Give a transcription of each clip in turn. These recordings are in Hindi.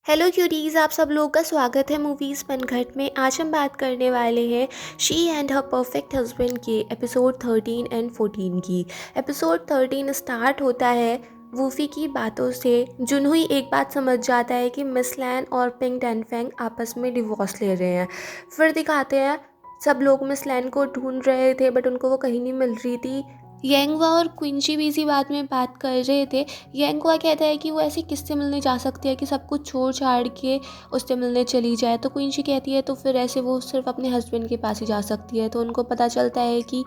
हेलो क्यूटीज़, आप सब लोगों का स्वागत है मूवीज़ पनघट में। आज हम बात करने वाले हैं she and her perfect husband के एपिसोड 13 एंड 14 की। एपिसोड 13 स्टार्ट होता है वूफी की बातों से। जुनहुई एक बात समझ जाता है कि मिस लैन और पिंग डैनफेंग आपस में डिवोर्स ले रहे हैं। फिर दिखाते हैं सब लोग मिस लैन को ढूंढ रहे थे बट उनको वो कहीं नहीं मिल रही थी। यंगवा और क्विंची भी इसी बात में बात कर रहे थे। यंगवा कहता है कि वो ऐसे किससे मिलने जा सकती है कि सब कुछ छोड़ छाड़ के उससे मिलने चली जाए। तो क्विंची कहती है तो फिर ऐसे वो सिर्फ अपने हस्बैंड के पास ही जा सकती है। तो उनको पता चलता है कि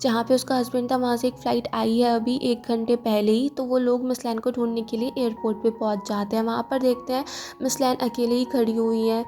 जहाँ पे उसका हस्बैंड था वहाँ से एक फ़्लाइट आई है अभी 1 घंटे पहले ही। तो वो लोग मिस लैन को ढूंढने के लिए एयरपोर्ट पे पहुँच जाते हैं। वहाँ पर देखते हैं मिस लैन अकेले ही खड़ी हुई हैं।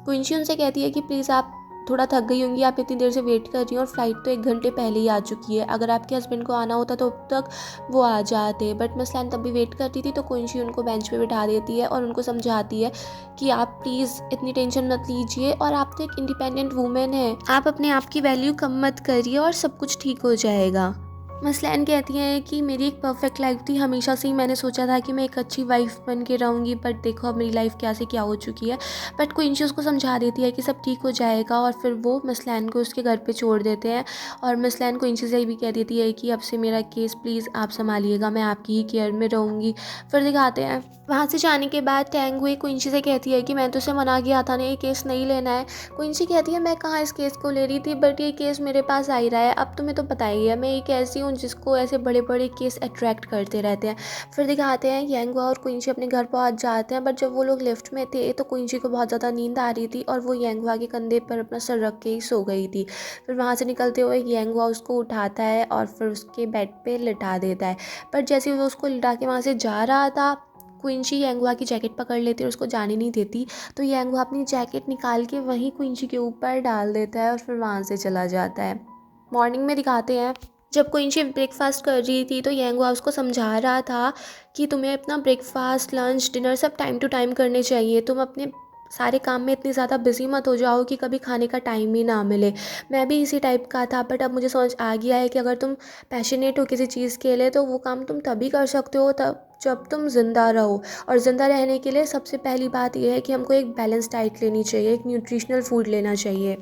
क्विंची उनसे कहती है कि प्लीज़ आप थोड़ा थक गई होंगी, आप इतनी देर से वेट कर रही हैं और फ्लाइट तो 1 घंटे पहले ही आ चुकी है। अगर आपके हस्बैंड को आना होता तो अब तक वो आ जाते। बट मिस लैन तब भी वेट करती थी। तो क्विंची उनको बेंच पे बिठा देती है और उनको समझाती है कि आप प्लीज़ इतनी टेंशन मत लीजिए और आप तो एक इंडिपेंडेंट वूमेन हैं, आप अपने आप की वैल्यू कम मत करिए और सब कुछ ठीक हो जाएगा। मिस लैन कहती हैं कि मेरी एक परफेक्ट लाइफ थी, हमेशा से ही मैंने सोचा था कि मैं एक अच्छी वाइफ बन के रहूँगी, बट देखो अब मेरी लाइफ क्या से क्या हो चुकी है। बट क्विंची उसको समझा देती है कि सब ठीक हो जाएगा और फिर वो मिस लैन को उसके घर पे छोड़ देते हैं। और मिस लैन क्विंची से भी कह देती है कि अब से मेरा केस प्लीज़ आप संभालिएगा, मैं आपकी ही केयर में रहूँगी। फिर दिखाते हैं वहाँ से जाने के बाद टैंग हुई क्विंची से कहती है कि मैं तो उसे मना किया था ना, ये केस नहीं लेना है। क्विंची कहती है मैं कहाँ इस केस को ले रही थी, बट ये केस मेरे पास आ ही रहा है। अब तुम्हें तो पता ही है मैं एक ऐसी हूँ जिसको ऐसे बड़े बड़े केस अट्रैक्ट करते रहते हैं। फिर दिखाते हैं यंगवा और क्विंची अपने घर पहुँच जाते हैं। बट जब वो लोग लिफ्ट में थे तो क्विंची को बहुत ज़्यादा नींद आ रही थी और वो यंगवा के कंधे पर अपना सर रख के ही सो गई थी। फिर वहाँ से निकलते हुए यंगवा उसको उठाता है और फिर उसके बेड पे लिटा देता है। पर जैसे वो उसको लिटा के वहाँ से जा रहा था, क्विंची यंगवा की जैकेट पकड़ लेती है और उसको जाने नहीं देती। तो यंगवा अपनी जैकेट निकाल के वहीं क्विंची के ऊपर डाल देता है और फिर वहाँ से चला जाता है। मॉर्निंग में दिखाते हैं जब क्विंची ब्रेकफास्ट कर रही थी तो यंगवा उसको समझा रहा था कि तुम्हें अपना ब्रेकफास्ट, लंच, डिनर सब टाइम टू टाइम करने चाहिए। तुम अपने सारे काम में इतनी ज़्यादा बिजी मत हो जाओ कि कभी खाने का टाइम ही ना मिले। मैं भी इसी टाइप का था, बट अब मुझे समझ आ गया है कि अगर तुम पैशनेट हो किसी चीज़ के लिए तो वो काम तुम तभी कर सकते हो तब जब तुम ज़िंदा रहो। और ज़िंदा रहने के लिए सबसे पहली बात यह है कि हमको एक बैलेंस डाइट लेनी चाहिए, एक न्यूट्रिशनल फूड लेना चाहिए।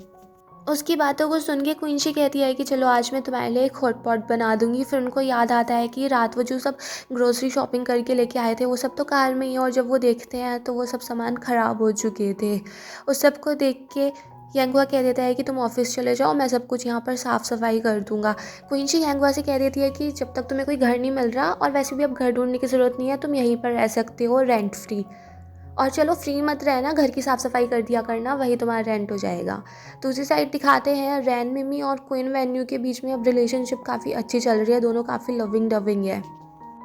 उसकी बातों को सुन के क्विंची कहती है कि चलो आज मैं तुम्हारे लिए एक हॉट पॉट बना दूंगी। फिर उनको याद आता है कि रात वो जो सब ग्रोसरी शॉपिंग करके लेके आए थे वो सब तो कार में ही है, और जब वो देखते हैं तो वो सब सामान ख़राब हो चुके थे। उस सब को देख के यंगवा कह देता है कि तुम ऑफिस चले जाओ, मैं सब कुछ यहाँ पर साफ़ सफाई कर दूंगा। क्विंची यंगवा से कह देती है कि जब तक तुम्हें कोई घर नहीं मिल रहा, और वैसे भी अब घर ढूंढने की ज़रूरत नहीं है, तुम यहीं पर रह सकते हो रेंट फ्री। और चलो फ्री मत रहना, घर की साफ़ सफाई कर दिया करना, वही तुम्हारा रेंट हो जाएगा। दूसरी साइड दिखाते हैं रैन मिमी और क्वीन वेन्यू के बीच में अब रिलेशनशिप काफ़ी अच्छी चल रही है, दोनों काफ़ी लविंग डविंग है।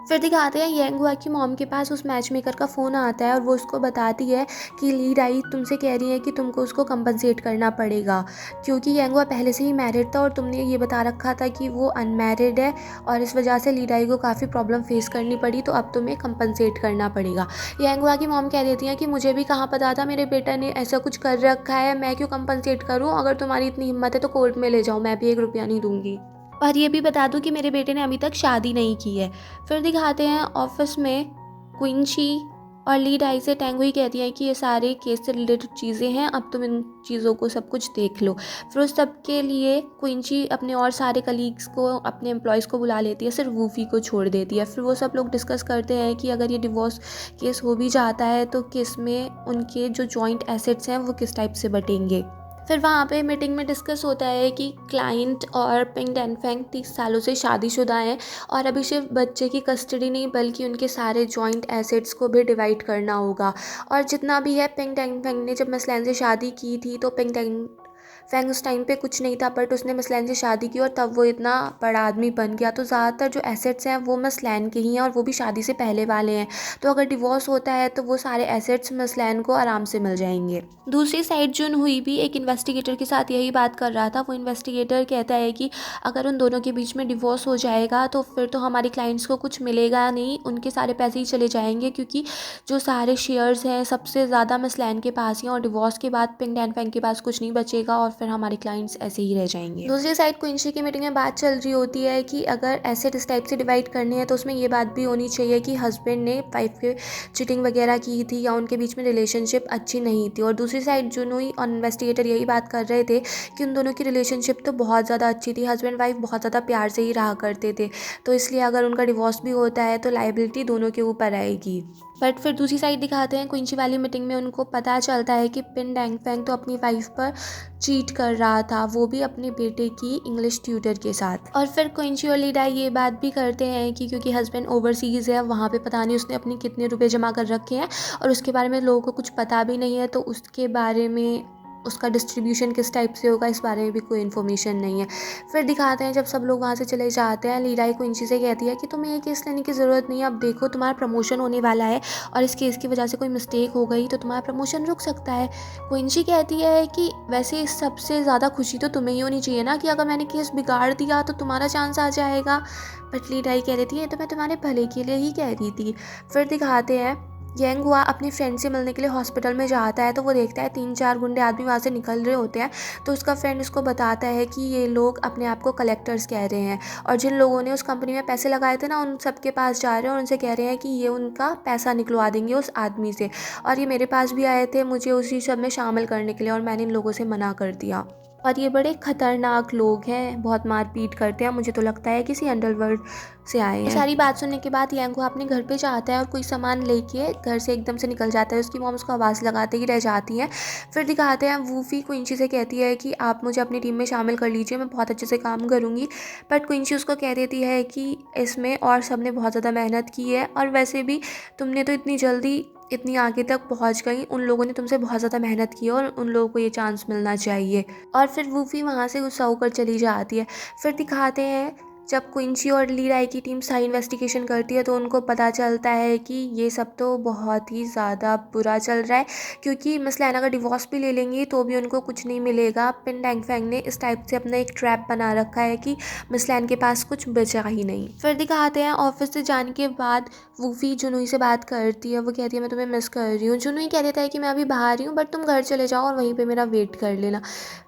फिर दिखाते हैं यंगवा की मॉम के पास उस मैच मेकर का फ़ोन आता है और वो उसको बताती है कि ली राई तुमसे कह रही है कि तुमको उसको कंपनसेट करना पड़ेगा, क्योंकि यंगवा पहले से ही मैरिड था और तुमने ये बता रखा था कि वो अनमैरिड है, और इस वजह से ली राई को काफ़ी प्रॉब्लम फेस करनी पड़ी, तो अब तुम्हें कंपनसेट करना पड़ेगा। यंगवा की मॉम कह देती हैं कि मुझे भी कहाँ पता था मेरे बेटा ने ऐसा कुछ कर रखा है, मैं क्यों कंपनसेट करूँ, अगर तुम्हारी इतनी हिम्मत है तो कोर्ट में ले जाओ, मैं भी 1 रुपया नहीं दूंगी। और ये भी बता दूं कि मेरे बेटे ने अभी तक शादी नहीं की है। फिर दिखाते हैं ऑफिस में क्विंची और लीड आई से टैंगुई कहती है कि ये सारे केस से रिलेटेड चीज़ें हैं, अब तुम इन चीज़ों को सब कुछ देख लो। फिर उस सब के लिए क्विंची अपने और सारे कलीग्स को, अपने एम्प्लॉयज़ को बुला लेती है, सिर्फ वूफी को छोड़ देती है। फिर वो सब लोग डिस्कस करते हैं कि अगर ये डिवोर्स केस हो भी जाता है तो किस में उनके जो जॉइंट एसेट्स हैं वो किस टाइप से बटेंगे। फिर वहाँ पे मीटिंग में डिस्कस होता है कि क्लाइंट और पिंग डैनफेंग 30 सालों से शादीशुदा हैं और अभी सिर्फ बच्चे की कस्टडी नहीं बल्कि उनके सारे जॉइंट एसेट्स को भी डिवाइड करना होगा। और जितना भी है, पिंग डैनफेंग ने जब मसलैन से शादी की थी तो पिंग डैनफेंग उस टाइम पे कुछ नहीं था, बट उसने मसलैन से शादी की और तब वो इतना बड़ा आदमी बन गया। तो ज़्यादातर जो एसेट्स हैं वो मसलैन के ही हैं और वो भी शादी से पहले वाले हैं। तो अगर डिवोर्स होता है तो वो सारे एसेट्स मसलैन को आराम से मिल जाएंगे। दूसरी साइड जुन हुई भी एक इन्वेस्टिगेटर के साथ यही बात कर रहा था। वो इन्वेस्टिगेटर कहता है कि अगर उन दोनों के बीच में डिवोर्स हो जाएगा तो फिर तो हमारे क्लाइंट्स को कुछ मिलेगा नहीं, उनके सारे पैसे ही चले जाएंगे, क्योंकि जो सारे शेयर्स हैं सबसे ज़्यादा मसलैन के पास ही हैं और डिवोर्स के बाद पिंग डैनफेंग के पास कुछ नहीं बचेगा और फिर हमारे क्लाइंट्स ऐसे ही रह जाएंगे। दूसरी साइड क्विंसी की मीटिंग में बात चल रही होती है कि अगर एसेट इस टाइप से डिवाइड करनी है तो उसमें ये बात भी होनी चाहिए कि हस्बैंड ने वाइफ के चीटिंग वगैरह की थी या उनके बीच में रिलेशनशिप अच्छी नहीं थी। और दूसरी साइड जुनूई और इन्वेस्टिगेटर यही बात कर रहे थे कि उन दोनों की रिलेशनशिप तो बहुत ज़्यादा अच्छी थी, हस्बैंड वाइफ बहुत ज़्यादा प्यार से ही रहा करते थे, तो इसलिए अगर उनका डिवोर्स भी होता है तो लाइबिलिटी दोनों के ऊपर आएगी। बट फिर दूसरी साइड दिखाते हैं क्विंची वाली मीटिंग में उनको पता चलता है कि पिन डैंग फैंग तो अपनी वाइफ पर चीट कर रहा था, वो भी अपने बेटे की इंग्लिश ट्यूटर के साथ। और फिर क्विंची और लीडा ये बात भी करते हैं कि क्योंकि हस्बैंड ओवरसीज़ है, वहाँ पे पता नहीं उसने अपने कितने रुपए जमा कर रखे हैं और उसके बारे में लोगों को कुछ पता भी नहीं है, तो उसके बारे में उसका डिस्ट्रीब्यूशन किस टाइप से होगा इस बारे में भी कोई इन्फॉर्मेशन नहीं है। फिर दिखाते हैं जब सब लोग वहाँ से चले जाते हैं, लीडाई क्विंची से कहती है कि तुम्हें ये केस लेने की ज़रूरत नहीं है, अब देखो तुम्हारा प्रमोशन होने वाला है और इस केस की वजह से कोई मिस्टेक हो गई तो तुम्हारा प्रमोशन रुक सकता है। क्विंची कहती है कि वैसे सबसे ज़्यादा खुशी तो तुम्हें ही होनी चाहिए ना कि अगर मैंने केस बिगाड़ दिया तो तुम्हारा चांस आ जाएगा। बट लीडाई कह रही थी ये तो मैं तुम्हारे भले के लिए ही कह रही थी। फिर दिखाते हैं यंग हुआ अपनी फ्रेंड से मिलने के लिए हॉस्पिटल में जाता है तो वो देखता है 3-4 गुंडे आदमी वहाँ से निकल रहे होते हैं, तो उसका फ्रेंड उसको बताता है कि ये लोग अपने आप को कलेक्टर्स कह रहे हैं और जिन लोगों ने उस कंपनी में पैसे लगाए थे ना उन सबके पास जा रहे हैं और उनसे कह रहे हैं कि ये उनका पैसा निकलवा देंगे उस आदमी से, और ये मेरे पास भी आए थे मुझे उसी सब में शामिल करने के लिए और मैंने इन लोगों से मना कर दिया और ये बड़े खतरनाक लोग हैं, बहुत मारपीट करते हैं, मुझे तो लगता है किसी अंडरवर्ल्ड से आए हैं। सारी बात सुनने के बाद यांगो अपने घर पे जाता है और कोई सामान लेके घर से एकदम से निकल जाता है, उसकी मॉम उसको आवाज़ लगाते ही रह जाती हैं। फिर दिखाते हैं वूफी क्विंची से कहती है कि आप मुझे अपनी टीम में शामिल कर लीजिए, मैं बहुत अच्छे से काम करूँगी, बट क्विंची उसको कह देती है कि इसमें और सब ने बहुत ज़्यादा मेहनत की है और वैसे भी तुमने तो इतनी जल्दी इतनी आगे तक पहुंच गई, उन लोगों ने तुमसे बहुत ज़्यादा मेहनत की है और उन लोगों को ये चांस मिलना चाहिए। और फिर वूफी वहाँ से गुस्सा होकर चली जाती है। फिर दिखाते हैं जब क्विंची और लीराई की टीम सारी इन्वेस्टिगेशन करती है तो उनको पता चलता है कि ये सब तो बहुत ही ज़्यादा बुरा चल रहा है, क्योंकि मिस लैना का डिवोर्स भी ले लेंगी तो भी उनको कुछ नहीं मिलेगा। पिन डैंग फैंग ने इस टाइप से अपना एक ट्रैप बना रखा है कि मिस लैन के पास कुछ बचा ही नहीं। फिर दिखाते हैं ऑफिस से जाने के बाद वूफी जुनूई से बात करती है, वो कहती है मैं तुम्हें मिस कर रही हूँ। जुनूई कह देता है कि मैं अभी बाहर ही हूँ बट तुम घर चले जाओ और वहीं पे मेरा वेट कर लेना।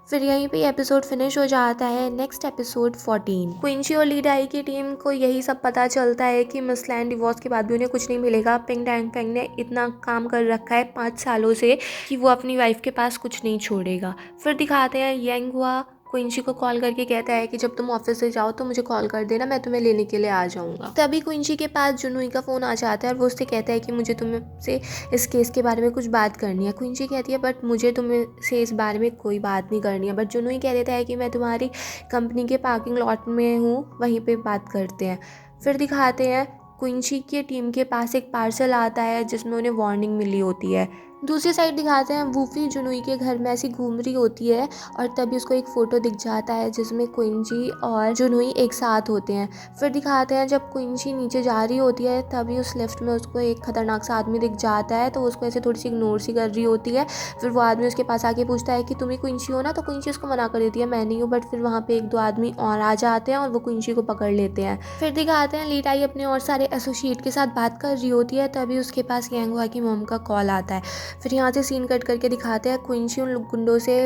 फिर यहीं पे एपिसोड फिनिश हो जाता है। Next episode 14। क्विंची और लीडाई की टीम को यही सब पता चलता है कि मिस लैन डिवोर्स के बाद भी उन्हें कुछ नहीं मिलेगा। पिन डैंग फैंग ने इतना काम कर रखा है 5 सालों से कि वो अपनी वाइफ के पास कुछ नहीं छोड़ेगा। फिर दिखाते हैं यंग हुआ क्विंची को कॉल करके कहता है कि जब तुम ऑफिस से जाओ तो मुझे कॉल कर देना, मैं तुम्हें लेने के लिए आ जाऊंगा। तभी क्विंची के पास जुनूई का फ़ोन आ जाता है और वो उससे कहता है कि मुझे तुमसे इस केस के बारे में कुछ बात करनी है। क्विंची कहती है बट मुझे तुमसे इस बारे में कोई बात नहीं करनी है, बट जुनूई कह देता है कि मैं तुम्हारी कंपनी के पार्किंग लॉट में हूँ, वहीं पर बात करते हैं। फिर दिखाते हैं क्विंची की टीम के पास एक पार्सल आता है जिसमें उन्हें वार्निंग मिली होती है। दूसरी साइड दिखाते हैं वूफी जुनूई के घर में ऐसी घूम रही होती है और तभी उसको एक फ़ोटो दिख जाता है जिसमें क्विंची और जुनूई एक साथ होते हैं। फिर दिखाते हैं जब क्विंची नीचे जा रही होती है तभी उस लिफ्ट में उसको एक खतरनाक सा आदमी दिख जाता है, तो उसको ऐसे थोड़ी सी इग्नोर सी कर रही होती है। फिर वो आदमी उसके पास आके पूछता है कि तुम ही क्विंची हो ना, तो क्विंची उसको मना कर देती है मैं नहीं हूँ, बट फिर वहाँ पे 1-2 आदमी और आ जाते हैं और वो क्विंची को पकड़ लेते हैं। फिर दिखाते हैं लीडाई अपने और सारे एसोसिएट के साथ बात कर रही होती है, तभी उसके पास यांगवा की मॉम का कॉल आता है। फिर यहाँ से सीन कट करके दिखाते हैं क्विंची उन गुंडों से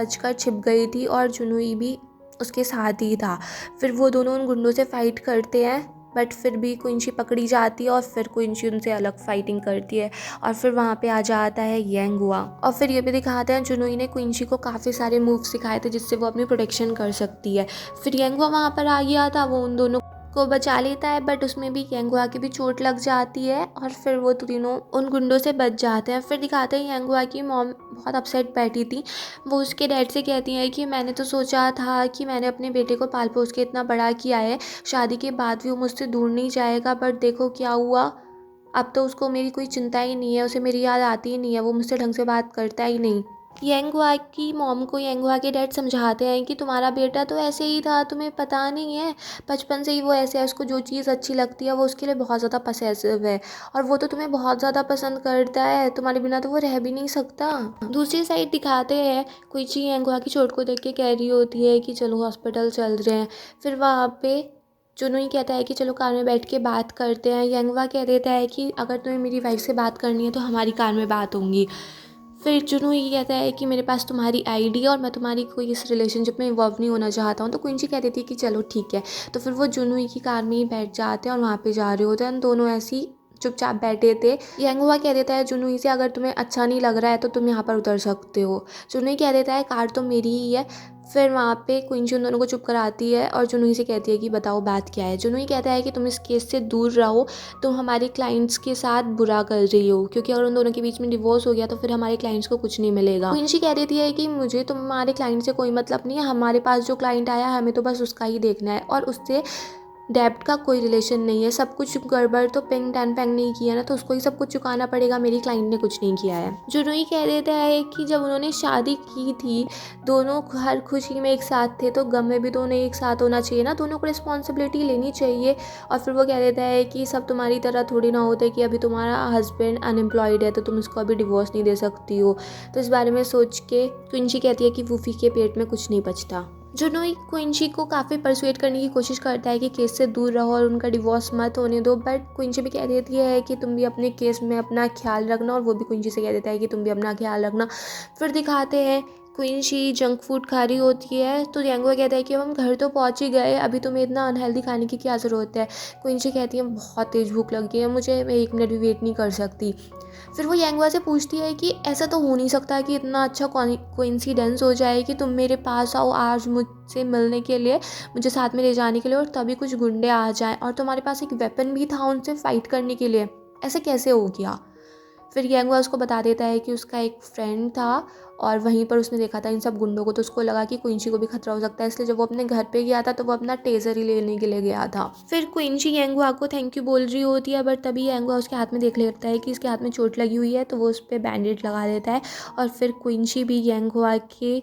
बचकर छिप गई थी और जुनूई भी उसके साथ ही था। फिर वो दोनों उन गुंडों से फाइट करते हैं बट फिर भी क्विंची पकड़ी जाती है और फिर क्विंची उनसे अलग फाइटिंग करती है और फिर वहाँ पे आ जाता है यंग हुआ। और फिर ये भी दिखाते हैं जुनूई ने क्विंची को काफ़ी सारे मूव सिखाए थे जिससे वो अपनी प्रोटेक्शन कर सकती है। फिर यंग हुआ वहाँ पर आ गया था, वो उन दोनों को बचा लेता है बट उसमें भी यंगुआ की भी चोट लग जाती है और फिर वो तीनों उन गुंडों से बच जाते हैं। फिर दिखाते हैं यंगुआ की मॉम बहुत अपसेट बैठी थी, वो उसके डैड से कहती है कि मैंने तो सोचा था कि मैंने अपने बेटे को पाल पोस के इतना बड़ा किया है, शादी के बाद भी वो मुझसे दूर नहीं जाएगा, बट देखो क्या हुआ, अब तो उसको मेरी कोई चिंता ही नहीं है, उसे मेरी याद आती ही नहीं है, वो मुझसे ढंग से बात करता ही नहीं। यंगहुआ की मॉम को यंगहुआ के डैड समझाते हैं कि तुम्हारा बेटा तो ऐसे ही था, तुम्हें पता नहीं है, बचपन से ही वो ऐसे है, उसको जो चीज़ अच्छी लगती है वो उसके लिए बहुत ज़्यादा पसेसिव है और वो तो तुम्हें बहुत ज़्यादा पसंद करता है, तुम्हारे बिना तो वो रह भी नहीं सकता। दूसरी साइड दिखाते हैं क्विंची यंगहुआ की चोट को देख के कह रही होती है कि चलो हॉस्पिटल चल रहे हैं। फिर वहाँ पे जुनूई कहता है कि चलो कार में बैठ के बात करते हैं। यंगहुआ कह देता है कि अगर तुम्हें मेरी वाइफ से बात करनी है तो हमारी कार में बात होंगी। फिर जुनूई कहता है कि मेरे पास तुम्हारी आईडी है और मैं तुम्हारी कोई इस रिलेशनशिप में इन्वॉल्व नहीं होना चाहता हूँ। तो क्विंसी कह देती है कि चलो ठीक है। तो फिर वो जुनूई की कार में ही बैठ जाते हैं और वहाँ पे जा रहे होते हैं। दोनों ऐसे ही चुपचाप बैठे थे। यांगहुआ कह देता है जुनूई से, अगर तुम्हें अच्छा नहीं लग रहा है तो तुम यहाँ पर उतर सकते हो। जुनूई कह देता है कार तो मेरी ही है। फिर वहाँ पे क्विंसी उन दोनों को चुप कराती है और जुनूई से कहती है कि बताओ बात क्या है। जुनूई कहता है कि तुम इस केस से दूर रहो, तुम हमारे क्लाइंट्स के साथ बुरा कर रही हो, क्योंकि अगर उन दोनों के बीच में डिवोर्स हो गया तो फिर हमारे क्लाइंट्स को कुछ नहीं मिलेगा। क्विंसी कह देती है कि मुझे तुम्हारे क्लाइंट से कोई मतलब नहीं है, हमारे पास जो क्लाइंट आया हमें तो बस उसका ही देखना है और उससे डेब्ट का कोई रिलेशन नहीं है। सब कुछ गड़बड़ तो पिंग टैन पैंग नहीं किया ना, तो उसको ही सब कुछ चुकाना पड़ेगा, मेरी क्लाइंट ने कुछ नहीं किया है। जुनूई कह देता है कि जब उन्होंने शादी की थी दोनों हर खुशी में एक साथ थे, तो गम में भी दोनों एक साथ होना चाहिए ना, दोनों को रिस्पॉन्सिबिलिटी लेनी चाहिए। और फिर वो कह देता है कि सब तुम्हारी तरह थोड़ी ना होता है कि अभी तुम्हारा हस्बैंड अनएम्प्लॉयड है तो तुम उसको अभी डिवोर्स नहीं दे सकती हो। तो इस बारे में सोच के क्विंसी कहती है कि वूफी के पेट में कुछ नहीं बचता। जुनूई क्विंसी को काफ़ी परसुएट करने की कोशिश करता है कि केस से दूर रहो और उनका डिवोर्स मत होने दो, बट क्विंसी भी कह देती है कि तुम भी अपने केस में अपना ख्याल रखना, और वो भी क्विंसी से कह देता है कि तुम भी अपना ख्याल रखना। फिर दिखाते हैं क्विंसी जंक फूड खा रही होती है, तो यांगुआ कहता है कि अब हम घर तो पहुंच ही गए, अभी तुम्हें इतना अनहेल्दी खाने की क्या ज़रूरत है। क्विंसी कहती है बहुत तेज़ भूख लगी है मुझे, मैं 1 मिनट भी वेट नहीं कर सकती। फिर वो यांगुआ से पूछती है कि ऐसा तो हो नहीं सकता कि इतना अच्छा कोइंसिडेंस हो जाए कि तुम मेरे पास आओ आज मुझसे मिलने के लिए, मुझे साथ में ले जाने के लिए, और तभी कुछ गुंडे आ जाएं और तुम्हारे पास एक वेपन भी था उनसे फाइट करने के लिए, ऐसा कैसे हो गया। फिर यांगुआ उसको बता देता है कि उसका एक फ्रेंड था और वहीं पर उसने देखा था इन सब गुंडों को, तो उसको लगा कि क्विंसी को भी खतरा हो सकता है, इसलिए जब वो अपने घर पे गया था तो वो अपना टेजर ही लेने के लिए गया था। फिर क्विंसी यांगुआ को थैंक यू बोल रही होती है, बट तभी यांगुआ उसके हाथ में देख लेता है कि इसके हाथ में चोट लगी हुई है, तो वो उस पर बैंडेज लगा देता है और फिर क्विंसी भी यांगुआ के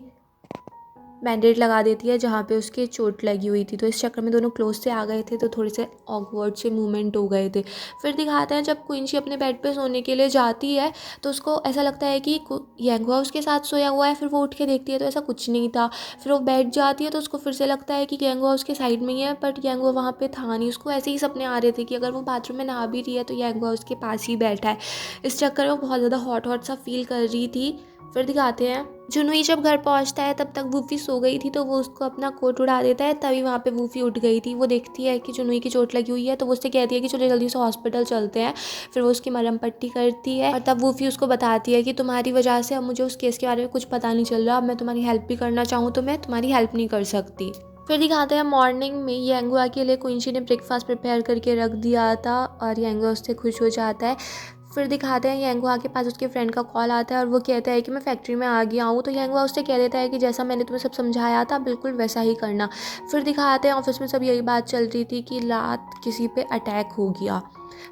बैंडेज लगा देती है जहाँ पे उसके चोट लगी हुई थी। तो इस चक्कर में दोनों क्लोज से आ गए थे, तो थोड़े से ऑकवर्ड से मूवमेंट हो गए थे। फिर दिखाते हैं जब क्विंसी अपने बेड पे सोने के लिए जाती है तो उसको ऐसा लगता है कि यांगुआ उसके साथ सोया हुआ है। फिर वो उठ के देखती है तो ऐसा कुछ नहीं था। फिर वो बैठ जाती है तो उसको फिर से लगता है कि यांगुआ उसके साइड में ही है, बट यांगुआ वहाँ पे था नहीं। उसको ऐसे ही सपने आ रहे थे कि अगर वो बाथरूम में नहा भी रही है तो यांगुआ उसके पास ही बैठा है। इस चक्कर में वो बहुत ज़्यादा हॉट हॉट सा फील कर रही थी। फिर दिखाते हैं जुनूई जब घर पहुंचता है तब तक वूफी सो गई थी, तो वो उसको अपना कोट उड़ा देता है, तभी वहाँ पे वूफी उठ गई थी। वो देखती है कि जुनूई की चोट लगी हुई है, तो वो उससे कहती है कि चलो जल्दी से हॉस्पिटल चलते हैं। फिर वो उसकी मरहम पट्टी करती है और तब वूफी उसको बताती है कि तुम्हारी वजह से अब मुझे उस केस के बारे में कुछ पता नहीं चल रहा, अब मैं तुम्हारी हेल्प भी करना चाहूँ तो मैं तुम्हारी हेल्प नहीं कर सकती। फिर दिखाते हैं मॉर्निंग में यांगुआ के लिए क्विंसी ने ब्रेकफास्ट प्रिपेयर करके रख दिया था और यांगुआ उससे खुश हो जाता है। फिर दिखाते हैं यांगुआ के पास उसके फ्रेंड का कॉल आता है और वो कहता है कि मैं फैक्ट्री में आ गया हूँ। तो यांगुआ उससे कह देता है कि जैसा मैंने तुम्हें सब समझाया था बिल्कुल वैसा ही करना। फिर दिखाते हैं ऑफिस में सब यही बात चल रही थी कि रात किसी पे अटैक हो गया।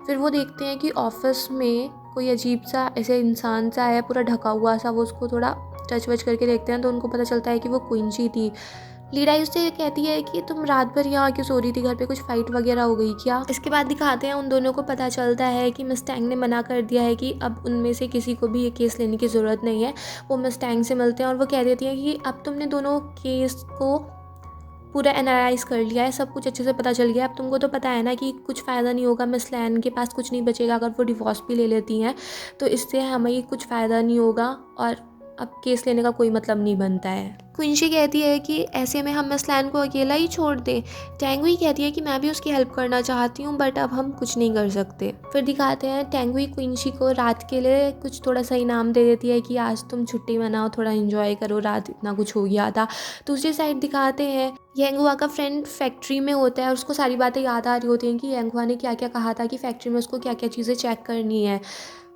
फिर वो देखते हैं कि ऑफिस में कोई अजीब सा ऐसे इंसान सा है पूरा ढका हुआ सा, वो उसको थोड़ा टच वच करके देखते हैं तो उनको पता चलता है कि वो क्विंसी थी। लीडाई उससे कहती है कि तुम रात भर यहाँ क्यों सो रही थी, घर पे कुछ फाइट वगैरह हो गई क्या। इसके बाद दिखाते हैं उन दोनों को पता चलता है कि मिस्टैंग ने मना कर दिया है कि अब उनमें से किसी को भी ये केस लेने की ज़रूरत नहीं है। वो मिस्टैंग से मिलते हैं और वो कह देती हैं कि अब तुमने दोनों केस को पूरा एनालाइज कर लिया है, सब कुछ अच्छे से पता चल गया, अब तुमको तो पता है ना कि कुछ फ़ायदा नहीं होगा, मिस लैन के पास कुछ नहीं बचेगा अगर वो डिवोर्स भी ले लेती हैं, तो इससे हमें कुछ फ़ायदा नहीं होगा और अब केस लेने का कोई मतलब नहीं बनता है। क्विंसी कहती है कि ऐसे में हम मिस लैन को अकेला ही छोड़ दें। टेंगुई कहती है कि मैं भी उसकी हेल्प करना चाहती हूँ बट अब हम कुछ नहीं कर सकते। फिर दिखाते हैं टेंगुई क्विंसी को रात के लिए कुछ थोड़ा सा इनाम दे देती है कि आज तुम छुट्टी मनाओ, थोड़ा एंजॉय करो, रात इतना कुछ हो गया था। दूसरी साइड दिखाते हैं यांगुआ का फ्रेंड फैक्ट्री में होता है और उसको सारी बातें याद आ रही होती हैं कि यांगुआ ने क्या क्या कहा था कि फैक्ट्री में उसको क्या क्या चीज़ें चेक करनी है।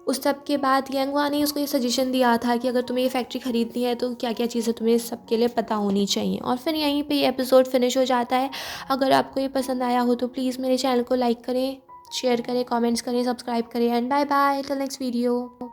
उस सब के बाद यांगुआ ने उसको ये सजेशन दिया था कि अगर तुम्हें ये फैक्ट्री ख़रीदनी है तो क्या क्या चीज़ें तुम्हें सबके लिए पता होनी चाहिए। और फिर यहीं पे ये एपिसोड फिनिश हो जाता है। अगर आपको ये पसंद आया हो तो प्लीज़ मेरे चैनल को लाइक करें, शेयर करें, कमेंट्स करें, सब्सक्राइब करें and bye bye till next video.